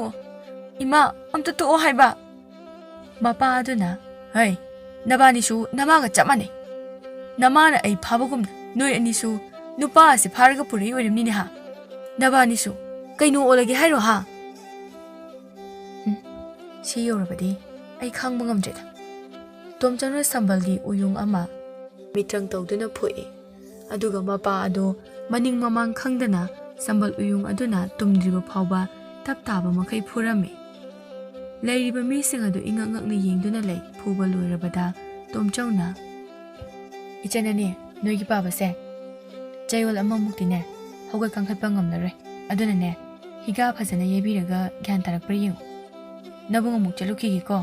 ima amta to haiba mapa aduna hai nabani su namaga chamane namana ai phabagum noi ani su nupa ase pharga puri orimni ni ha nabani su kaino olage hairo ha si yorabadi ai khangba ngamjeda tomchana sambaldi uyung ama mitrang tawduna phoi aduga mapa ado maning mamang khangdana sambal uyung aduna tumdriba phawba taptaba makai phurami leiriba mi singadu ingangakna yengduna lei phuba loirabada tomchauna ichanani noigi babase chayol ama muktine hoga kangkhatpa ngamnare aduna ne higa phajana yebiraga gyan tarakpra yengu nabung amuk chaluki ko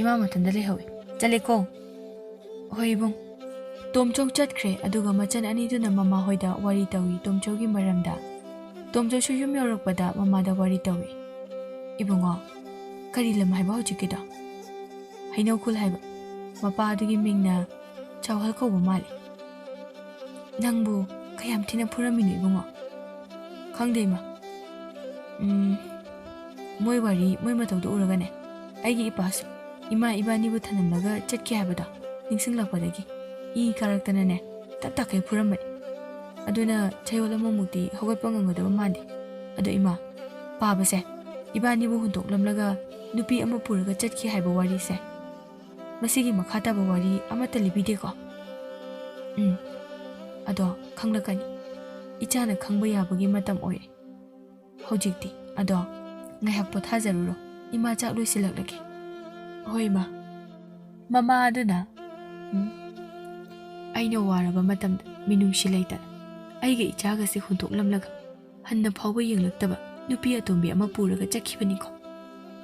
ima mathanda lehawi chale ko hoi bung tomchok chatkre aduga machan ani duna mama hoida wari tawi tomchogi maramda tomcho shu yum yorakpada mama da wari tawi ibungo kari lam haiba hojikida hainau khul haiba mapa adugi mingna chawhal ko mali nangbu kayam thina phuramini ibungo khangdeima moi wari moi matawdu uragane aigi ipasu ima ibani bu thanamlaga chatki habada ningsinglakpadagi I karaktana ne tattakai phuramani aduna chayola mamukti hogatpa ngangadaba mandi ado ima pabase ibani bu huntoklamlaga nupi ama puraga chatki haiba wari se masigi makhata ba wari amata libide ko ado khanglakani ichana khangba yabagi matam oire hojikti ado ngahak pothajaruro ima chak loisilaklake hoi ma mama aduna aina waraba matam minungsi leita aiga ichaga se huntoklamlaga hanna phawba yenglaktaba nupi atombi ama puraga chakhibani ko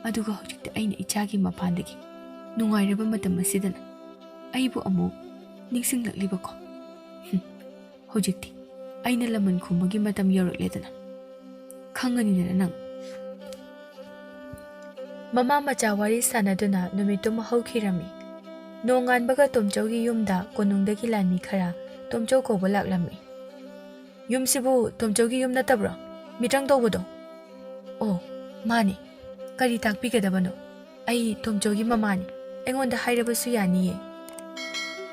aduga hojikti aina ichagi mapandagi nungairaba matam asidana aibu amu ningsinglakliba ko hojikti aina laman khumagi matam yorakledana khangani dana nang mama macha wari sanaduna numituma haukhirami nonganbaga tomchogi yumda konungdagi lanmi khara tomcho ko bolaklami yumsibu tomchogi yum natabra mitrang tawbodo oh mani ꯀꯔꯤ ꯇꯥꯛꯄꯤꯒꯗꯕꯅꯣ? ꯑꯩ ꯇꯣꯝꯆꯧꯒꯤ ꯃꯃꯥꯅꯤ, ꯑꯩꯉꯣꯟꯗ ꯍꯥꯏꯔꯕꯁꯨ ꯌꯥꯅꯤꯌꯦ꯫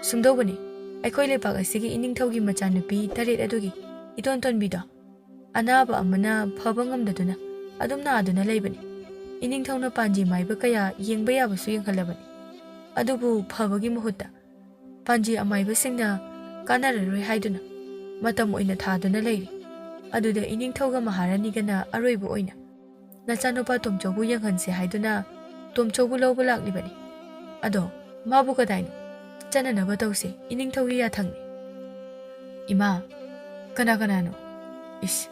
ꯁꯨꯝꯗꯧꯕꯅꯤ, ꯑꯩꯈꯣꯏ ꯂꯩꯄꯥꯛ ꯑꯁꯤꯒꯤ ꯏꯅꯤꯡꯊꯧꯒꯤ ꯃꯆꯥꯅꯨꯄꯤ 8 ꯑꯗꯨꯒꯤ ꯏꯇꯣꯟ ꯇꯣꯟꯕꯤꯗꯣ ꯑꯅꯥꯕ ꯑꯃꯅ ꯐꯕ ꯉꯝꯗꯗꯨꯅ ꯑꯗꯨꯝ ꯅꯥꯗꯨꯅ ꯂꯩꯕꯅꯤ꯫ ꯏꯅꯤꯡꯊꯧꯅ ꯄꯥꯟꯖꯤ ꯃꯥꯏꯕ ꯀꯌꯥ ꯌꯦꯡꯕ ꯌꯥꯕꯁꯨ ꯌꯦꯡꯍꯜꯂꯕꯅꯤ, ꯑꯗꯨꯕꯨ ꯐꯕꯒꯤ ꯃꯍꯨꯠꯇ ꯄꯥꯟꯖꯤ ꯑꯃꯥꯏꯕꯁꯤꯡꯅ ꯀꯥꯟꯅꯔꯔꯣꯏ ꯍꯥꯏꯗꯨꯅ ꯃꯇꯝ ꯑꯣꯏꯅ ꯊꯥꯗꯨꯅ ꯂꯩꯔꯤ꯫ ꯑꯗꯨꯗ ꯏꯅꯤꯡꯊꯧꯒ ꯃꯍꯥꯔꯥꯅꯤꯒꯅ ꯑꯔꯣꯏꯕ ꯑꯣꯏꯅ ꯅꯆꯥꯅꯨꯄꯥ ꯇꯣꯝꯆꯧꯕꯨ ꯌꯦꯡꯍꯟꯁꯦ ꯍꯥꯏꯗꯨꯅ ꯇꯣꯝꯆꯧꯕꯨ ꯂꯧꯕ ꯂꯥꯛꯂꯤꯕꯅꯤ꯫ ꯑꯗꯣ ꯃꯥꯕꯨ ꯀꯗꯥꯏꯅꯣ? ꯆꯠꯅꯅꯕ ꯇꯧꯁꯦ, ꯏꯅꯤꯡꯊꯧꯒꯤ ꯌꯥꯊꯪꯅꯤ꯫ ꯏꯃꯥ, ꯀꯅꯥꯅꯣ? ꯏꯁ,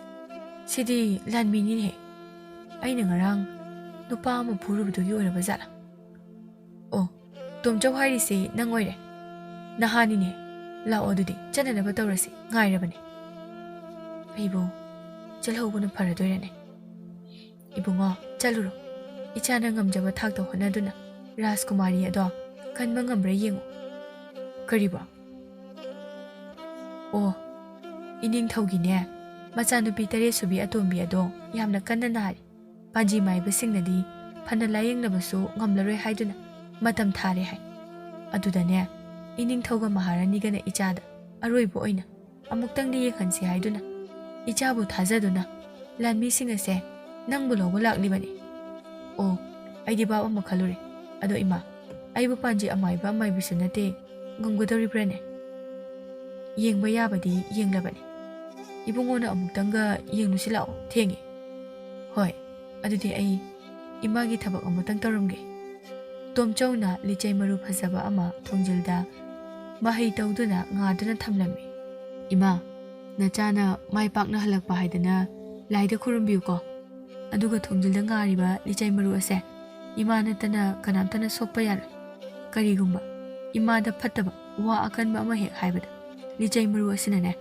ꯁꯤꯗꯤ ꯂꯥꯟꯃꯤꯅꯤꯅꯦꯍꯦ꯫ ꯑꯩꯅ ꯉꯔꯥꯡ ꯅꯨꯄꯥ ꯑꯃ ꯐꯨꯔꯨꯕꯗꯨꯒꯤ ꯑꯣꯏꯔꯕ ꯖꯥꯠꯂꯥ? ꯑꯣ, ꯇꯣꯝꯆꯧ ꯍꯥꯏꯔꯤꯁꯤ ꯅꯪ ꯑꯣꯏꯔꯦ, ꯅꯍꯥꯅꯤꯅꯦ꯫ ꯂꯥꯛꯑꯣ ꯑꯗꯨꯗꯤ ꯆꯠꯅꯅꯕ ꯇꯧꯔꯁꯤ, ꯉꯥꯏꯔꯕꯅꯤ꯫ ꯑꯩꯕꯨ ꯆꯠꯍꯧꯕꯅ ꯐꯔꯗꯣꯏꯔꯅꯦ? ꯏꯕꯨꯡꯉꯣ, ꯆꯠꯂꯨꯔꯣ, ꯏꯆꯥꯅ ꯉꯝꯖꯕ ꯊꯥꯛꯇ ꯍꯣꯠꯅꯗꯨꯅ ꯔꯥꯖꯀꯨꯃꯥꯔꯤ ꯑꯗꯣ ꯀꯟꯕ ꯉꯝꯕ꯭ꯔꯥ ꯌꯦꯡꯉꯨ꯫ ꯀꯔꯤꯕ? ꯑꯣ, ꯏꯅꯤꯡꯊꯧꯒꯤꯅꯦ ꯃꯆꯥꯅꯨꯄꯤ 8 ꯁꯨꯕꯤ ꯑꯇꯣꯝꯕꯤ ꯑꯗꯣ ꯌꯥꯝꯅ ꯀꯟꯅ ꯅꯥꯔꯤ꯫ ꯄꯥꯟꯖꯤ ꯃꯥꯏꯕꯁꯤꯡꯅꯗꯤ ꯐꯅ ꯂꯥꯌꯦꯡꯅꯕꯁꯨ ꯉꯝꯂꯔꯣꯏ ꯍꯥꯏꯗꯨꯅ ꯃꯇꯝ ꯊꯥꯔꯦ ꯍꯥꯏ꯫ ꯑꯗꯨꯗꯅꯦ ꯏꯅꯤꯡꯊꯧꯒ ꯃꯍꯥꯔꯥꯅꯤꯒꯅ ꯏꯆꯥꯗ ꯑꯔꯣꯏꯕ ꯑꯣꯏꯅ ꯑꯃꯨꯛꯇꯪꯗꯤ ꯌꯦꯡꯍꯟꯁꯤ ꯍꯥꯏꯗꯨꯅ ꯏꯆꯥꯕꯨ ꯊꯥꯖꯗꯨꯅ ꯂꯥꯟꯃꯤꯁꯤꯡ ꯑꯁꯦ ꯅꯪꯕꯨ ꯂꯧꯕ ꯂꯥꯛꯂꯤꯕꯅꯤ꯫ ꯑꯣ, ꯑꯩꯗꯤ ꯚꯥꯞ ꯑꯃ ꯈꯜꯂꯨꯔꯦ꯫ ꯑꯗꯣ ꯏꯃꯥ, ꯑꯩꯕꯨ ꯄꯥꯟꯖꯤ ꯑꯃꯥꯏꯕ ꯑꯃꯥꯏꯕꯤꯁꯨ ꯅꯠꯇꯦ, ꯉꯝꯒꯗꯧꯔꯤꯕ꯭ꯔꯥꯅꯦ? ꯌꯦꯡꯕ ꯌꯥꯕꯗꯤ ꯌꯦꯡꯂꯕꯅꯤ, ꯏꯕꯨꯡꯉꯣꯅ ꯑꯃꯨꯛꯇꯪꯒ ꯌꯦꯡꯂꯨꯁꯤ ꯂꯥꯛꯑꯣ, ꯊꯦꯡꯉꯦ꯫ ꯍꯣꯏ, ꯑꯗꯨꯗꯤ ꯑꯩ ꯏꯃꯥꯒꯤ ꯊꯕꯛ ꯑꯃꯇꯪ ꯇꯧꯔꯝꯒꯦ꯫ ꯇꯣꯝꯆꯧꯅ ꯂꯤꯆꯩ ꯃꯔꯨ ꯐꯖꯕ ꯑꯃ ꯊꯣꯡꯖꯤꯜꯗ ꯃꯍꯩ ꯇꯧꯗꯨꯅ ꯉꯥꯗꯨꯅ ꯊꯝꯂꯝꯃꯤ꯫ ꯏꯃꯥ, ꯅꯆꯥꯅ ꯃꯥꯏ ꯄꯥꯛꯅ ꯍꯜꯂꯛꯄ ꯍꯥꯏꯗꯅ ꯂꯥꯏꯗ ꯈꯨꯔꯨꯝꯕꯤꯌꯨꯀꯣ꯫ ꯑꯗꯨꯒ ꯊꯣꯡꯖꯤꯜꯗ ꯉꯥꯔꯤꯕ ꯂꯤꯆꯩ ꯃꯔꯨ ꯑꯁꯦ ꯏꯃꯥ ꯅꯠꯇꯅ ꯀꯅꯥꯝꯇꯅ ꯁꯣꯛꯄ ꯌꯥꯔꯣꯏ꯫ ꯀꯔꯤꯒꯨꯝꯕ ꯏꯃꯥꯗ ꯐꯠꯇꯕ ꯋꯥ ꯑꯀꯟꯕ ꯑꯃ ꯍꯦꯛ ꯍꯥꯏꯕꯗ ꯂꯤꯆꯩ ꯃꯔꯨ ꯑꯁꯤꯅꯅꯦ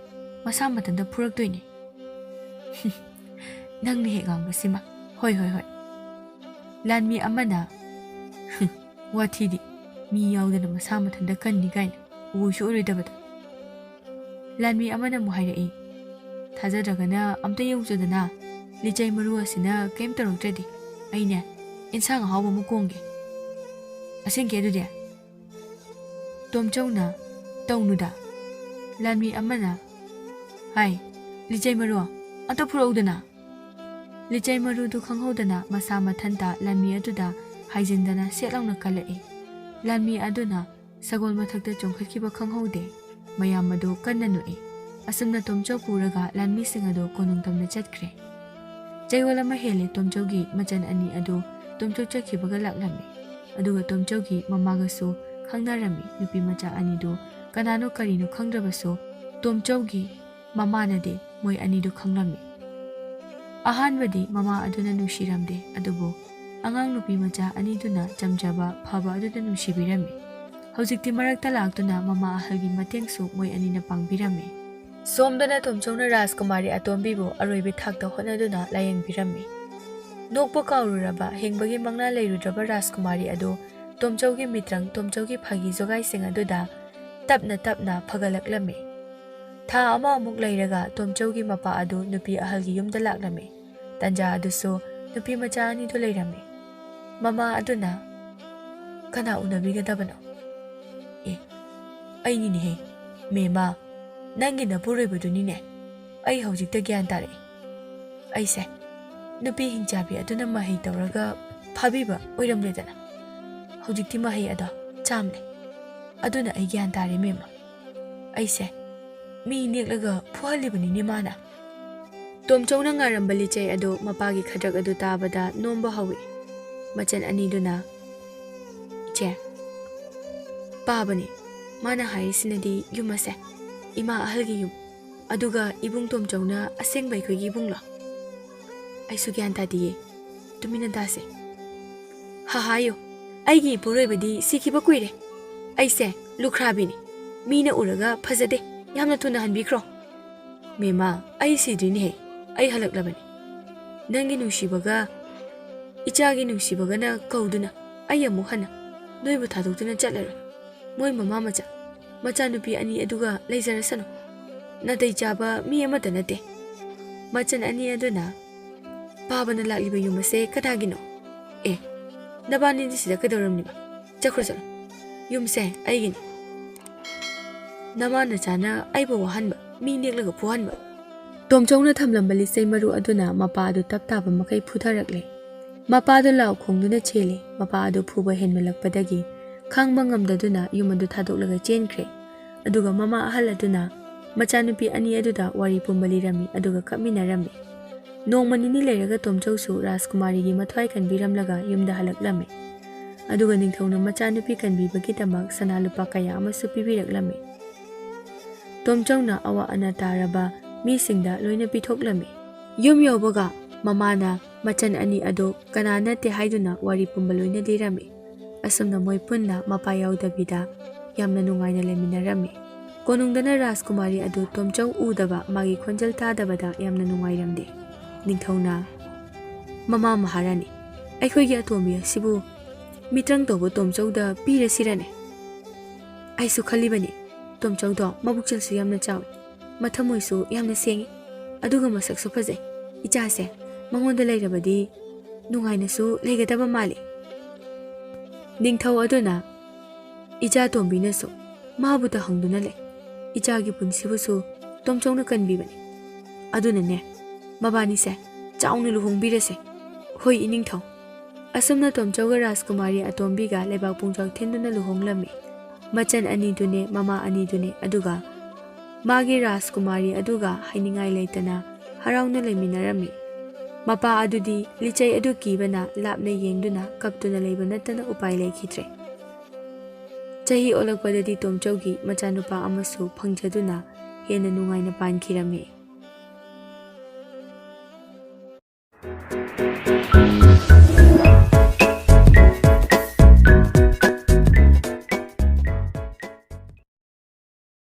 ꯃꯁꯥ ꯃꯊꯟꯇ ꯐꯨꯔꯛꯇꯣꯏꯅꯤ꯫ ꯅꯪꯅ ꯍꯦꯛ ꯉꯥꯡꯕꯁꯤꯃ, ꯍꯣꯏ꯫ ꯂꯥꯟꯃꯤ ꯑꯃꯅ ꯋꯥꯊꯤꯗꯤ ꯃꯤ ꯌꯥꯎꯗꯅ ꯃꯁꯥ ꯃꯊꯟꯇ ꯀꯟꯅꯤ ꯀꯥꯏꯅ ꯎꯁꯨ ꯑꯣꯏꯔꯣꯏꯗꯕꯗ꯫ ꯂꯥꯟꯃꯤ ꯑꯃꯅ ꯑꯃꯨꯛ ꯍꯥꯏꯔꯛꯏ, ꯊꯥꯖꯗ꯭ꯔꯒꯅ ꯑꯝꯇ ꯌꯦꯡꯖꯗꯅ ꯂꯤꯆꯩ ꯃꯔꯨ ꯑꯁꯤꯅ ꯀꯩꯝ ꯇꯧꯔꯛꯇ꯭ꯔꯗꯤ ꯑꯩꯅꯦ ꯏꯟꯁꯥꯡ ꯑꯍꯥꯎꯕ ꯑꯃ ꯀꯣꯡꯒꯦ꯫ ꯑꯁꯦꯡꯀꯤ ꯑꯗꯨꯗꯤ? ꯇꯣꯝꯆꯧꯅ ꯇꯧꯅꯨꯗ꯫ ꯂꯥꯟꯃꯤ ꯑꯃꯅ ꯍꯥꯏ, ꯂꯤꯆꯩ ꯃꯔꯨ ꯑꯝꯇ ꯐꯨꯔꯛꯎꯗꯅ꯫ ꯂꯤꯆꯩ ꯃꯔꯨꯗꯨ ꯈꯪꯍꯧꯗꯅ ꯃꯁꯥ ꯃꯊꯟꯇ ꯂꯥꯟꯃꯤ ꯑꯗꯨꯗ ꯍꯥꯏꯖꯤꯟꯗꯅ ꯁꯦꯠ ꯂꯥꯎꯅ ꯀꯜꯂꯛꯏ꯫ ꯂꯥꯟꯃꯤ ꯑꯗꯨꯅ ꯁꯒꯣꯜ ꯃꯊꯛꯇ ꯆꯣꯡꯈꯠꯈꯤꯕ ꯈꯪꯍꯧꯗꯦ꯫ ꯃꯌꯥꯝ ꯑꯗꯨ ꯀꯟꯅ ꯅꯣꯛꯏ꯫ ꯑꯁꯨꯝꯅ ꯇꯣꯝꯆꯧ ꯄꯨꯔꯒ ꯂꯥꯟꯃꯤꯁꯤꯡ ꯑꯗꯨ ꯀꯣꯅꯨꯡ ꯇꯝꯅ ꯆꯠꯈ꯭ꯔꯦ꯫ ꯆꯌꯣꯜ ꯑꯃ ꯍꯦꯜꯂꯦ ꯇꯣꯝꯆꯧꯒꯤ ꯃꯆꯟ ꯑꯅꯤ ꯑꯗꯨ ꯇꯣꯝꯆꯧ ꯆꯠꯈꯤꯕꯒ ꯂꯥꯛꯂꯝꯃꯤ꯫ ꯑꯗꯨꯒ ꯇꯣꯝꯆꯧꯒꯤ ꯃꯃꯥꯒꯁꯨ ꯈꯪꯅꯔꯝꯃꯤ꯫ ꯅꯨꯄꯤ ꯃꯆꯥ ꯑꯅꯤꯗꯨ ꯀꯅꯥꯅꯣ ꯀꯔꯤꯅꯣ ꯈꯪꯗ꯭ꯔꯕꯁꯨ ꯇꯣꯝꯆꯧꯒꯤ ꯃꯃꯥꯅꯗꯤ ꯃꯣꯏ ꯑꯅꯤꯗꯨ ꯈꯪꯂꯝꯃꯤ꯫ ꯑꯍꯥꯟꯕꯗꯤ ꯃꯃꯥ ꯑꯗꯨꯅ ꯅꯨꯡꯁꯤꯔꯝꯗꯦ, ꯑꯗꯨꯕꯨ ꯑꯉꯥꯡ ꯅꯨꯄꯤ ꯃꯆꯥ ꯑꯅꯤꯗꯨꯅ ꯆꯝꯖꯕ ꯐꯕ ꯑꯗꯨꯗ ꯅꯨꯡꯁꯤꯕꯤꯔꯝꯃꯤ꯫ ꯍꯧꯖꯤꯛꯇꯤ ꯃꯔꯛꯇ ꯂꯥꯛꯇꯨꯅ ꯃꯃꯥ ꯑꯍꯜꯒꯤ ꯃꯇꯦꯡꯁꯨ ꯃꯣꯏ ꯑꯅꯤꯅ ꯄꯥꯡꯕꯤꯔꯝꯃꯤ꯫ ꯁꯣꯝꯗꯅ ꯇꯣꯝꯆꯧꯅ ꯔꯥꯖꯀꯨꯃꯥꯔꯤ ꯑꯇꯣꯝꯕꯤꯕꯨ ꯑꯔꯣꯏꯕ ꯊꯥꯛꯇ ꯍꯣꯠꯅꯗꯨꯅ ꯂꯥꯌꯦꯡꯕꯤꯔꯝꯃꯤ꯫ ꯅꯣꯛꯄ ꯀꯥꯎꯔꯨꯔꯕ, ꯍꯤꯡꯕꯒꯤ ꯃꯪꯂꯥꯟ ꯂꯩꯔꯨꯗ꯭ꯔꯕ ꯔꯥꯖꯀꯨꯃꯥꯔꯤ ꯑꯗꯨ ꯇꯣꯝꯆꯧꯒꯤ ꯃꯤꯇ꯭ꯔꯪ, ꯇꯣꯝꯆꯧꯒꯤ ꯐꯥꯒꯤ ꯖꯣꯒꯥꯏꯁꯤꯡ ꯑꯗꯨꯗ ꯇꯞꯅ ꯐꯒꯠꯂꯛꯂꯝꯃꯤ꯫ ꯊꯥ ꯑꯃꯃꯨꯛ ꯂꯩꯔꯒ ꯇꯣꯝꯆꯧꯒꯤ ꯃꯄꯥ ꯑꯗꯨ ꯅꯨꯄꯤ ꯑꯍꯜꯒꯤ ꯌꯨꯝꯗ ꯂꯥꯛꯂꯝꯃꯤ꯫ ꯇꯟꯖꯥ ꯑꯗꯨꯁꯨ ꯅꯨꯄꯤ ꯃꯆꯥ ꯑꯅꯤꯗꯨ ꯂꯩꯔꯝꯃꯤ꯫ ꯃꯃꯥ ꯑꯗꯨꯅ, ꯀꯅꯥ ꯎꯅꯕꯤꯒꯗꯕꯅꯣ? ꯑꯦ, ꯑꯩꯅꯤꯅꯦꯍꯦ, ꯃꯦꯃꯥ, ꯅꯪꯒꯤ ꯅꯄꯨꯔꯣꯏꯕꯗꯨꯅꯤꯅꯦ꯫ ꯑꯩ ꯍꯧꯖꯤꯛꯇ ꯒ꯭ꯌꯥꯟ ꯇꯥꯔꯛꯏ꯫ ꯑꯩꯁꯦ ꯅꯨꯄꯤ ꯍꯤꯡꯆꯥꯕꯤ ꯑꯗꯨꯅ ꯃꯍꯩ ꯇꯧꯔꯒ ꯐꯥꯕꯤꯕ ꯑꯣꯏꯔꯝꯂꯦꯗꯅ꯫ ꯍꯧꯖꯤꯛꯇꯤ ꯃꯍꯩ ꯑꯗꯣ ꯆꯥꯝꯂꯦ꯫ ꯑꯗꯨꯅ ꯑꯩ ꯒ꯭ꯌꯥꯟ ꯇꯥꯔꯦ ꯃꯦꯝꯃ꯫ ꯑꯩꯁꯦ ꯃꯤ ꯅꯦꯛꯂꯒ ꯐꯨꯍꯜꯂꯤꯕꯅꯤꯅꯦ ꯃꯥꯅ꯫ ꯇꯣꯝꯆꯧꯅ ꯉꯥꯔꯝꯕ ꯂꯤꯆꯩ ꯑꯗꯨ ꯃꯄꯥꯒꯤ ꯈꯗ꯭ꯔꯛ ꯑꯗꯨ ꯇꯥꯕꯗ ꯅꯣꯝꯕ ꯍꯧꯏ꯫ ꯃꯆꯟ ꯑꯅꯤꯗꯨꯅ, ꯏꯆꯦ, ꯄꯥꯕꯅꯤ, ꯃꯥꯅ ꯍꯥꯏꯔꯤꯁꯤꯅꯗꯤ ꯌꯨꯝ ꯑꯁꯦ ꯏꯃꯥ ꯑꯍꯜꯒꯤ ꯌꯨꯝ, ꯑꯗꯨꯒ ꯏꯕꯨꯡ ꯇꯣꯝꯆꯧꯅ ꯑꯁꯦꯡꯕ ꯑꯩꯈꯣꯏꯒꯤ ꯏꯕꯨꯡꯂꯣ? ꯑꯩꯁꯨ ꯒ꯭ꯌꯥꯟ ꯇꯥꯗꯤꯌꯦ, ꯇꯨꯃꯤꯟꯅ ꯇꯥꯁꯦ꯫ ꯍꯥꯏꯌꯣ, ꯑꯩꯒꯤ ꯏꯄꯨꯔꯣꯏꯕꯗꯤ ꯁꯤꯈꯤꯕ ꯀꯨꯏꯔꯦ꯫ ꯑꯩꯁꯦ ꯂꯨꯈ꯭ꯔꯥꯕꯤꯅꯤ, ꯃꯤꯅ ꯎꯔꯒ ꯐꯖꯗꯦ, ꯌꯥꯝꯅ ꯊꯨꯅ ꯍꯟꯕꯤꯈ꯭ꯔꯣ꯫ ꯃꯦꯃꯥ, ꯑꯩ ꯁꯤꯗ꯭ꯔꯤꯅꯦꯍꯦ, ꯑꯩ ꯍꯜꯂꯛꯂꯕꯅꯤ꯫ ꯅꯪꯒꯤ ꯅꯨꯡꯁꯤꯕꯒ ꯏꯆꯥꯒꯤ ꯅꯨꯡꯁꯤꯕꯒꯅ ꯀꯧꯗꯨꯅ ꯑꯩ ꯑꯃꯨꯛ ꯍꯟꯅ ꯅꯣꯏꯕꯨ ꯊꯥꯗꯣꯛꯇꯨꯅ ꯆꯠꯂꯔꯣꯏ꯫ ꯃꯣꯏ ꯃꯃꯥ ꯃꯆꯥꯅꯨꯄꯤ ꯑꯅꯤ ꯑꯗꯨꯒ ꯂꯩꯖꯔꯁꯅꯨ, ꯅꯥꯇꯩ ꯆꯥꯕ ꯃꯤ ꯑꯃꯠꯇ ꯅꯠꯇꯦ꯫ ꯃꯆꯟ ꯑꯅꯤ ꯑꯗꯨꯅ, ꯄꯥꯕꯅ ꯂꯥꯛꯂꯤꯕ ꯌꯨꯝ ꯑꯁꯦ ꯀꯅꯥꯒꯤꯅꯣ? ꯑꯦ, Nabani sida kaidoramniba chakhrو chalo yumse aigini Namana chana aiba wahanba mi neklaga puhanba Tomchongna thamlamba lisei maru aduna mapa adu taptaba makai phutharakle mapa adu law khongduna chele mapa adu phuba henmalakpadagi khangba ngamdaduna yum adu thadoklaga chenkhre aduga mama ahal aduna machanupi ani aduda wari pumbali rami aduga kapminarami nongmanini leiraga Tomchausu Rajkumari gi mathwai kanbiramlaga yumda halaklame aduga ningthongna machanupi kanbibagi tamak sanalupa kaya amasu pibiraklame Tomchongna awa ana taraba mi singda loina pithoklame yum yobaga mamana machan ani ado kanana te haiduna wari pumbaloina dirame asumna moi punna mapa yaudabida yamna nungaina leminarame konungdana Rajkumari adu Tomchong udaba magi khonjal tadabada yamna nungairamde ningthongna mama maharani aikhoigi atombi sibu mitrang tobo Tomchongda pirasirane aisu khalibani Tomchongdo mabukchalsu yamna chaw mathamoisu yamna sengi aduga masaksu phajai ichase mangonda leirabadi nungainasu leigadaba mali ningthau aduna ija tombinasu mabuta hangduna le ijagi punsibusu Tomchongna kanbibani aduna ne mabani se chaungna luhongbirase hoi iningthau asumna Tomchauga Rajkumari atombiga lebak pungchak thenduna luhonglami machan ani dune mama ani dune aduga magi Rajkumari aduga hainingai leitana harauna leminarami mapa adudi lichai adu kibana lapna yengduna kaptuna leibanatana upai leikhitre chahi olakpadadi Tomchaugi machanupa amasu phangjaduna hena nungaina pankhirami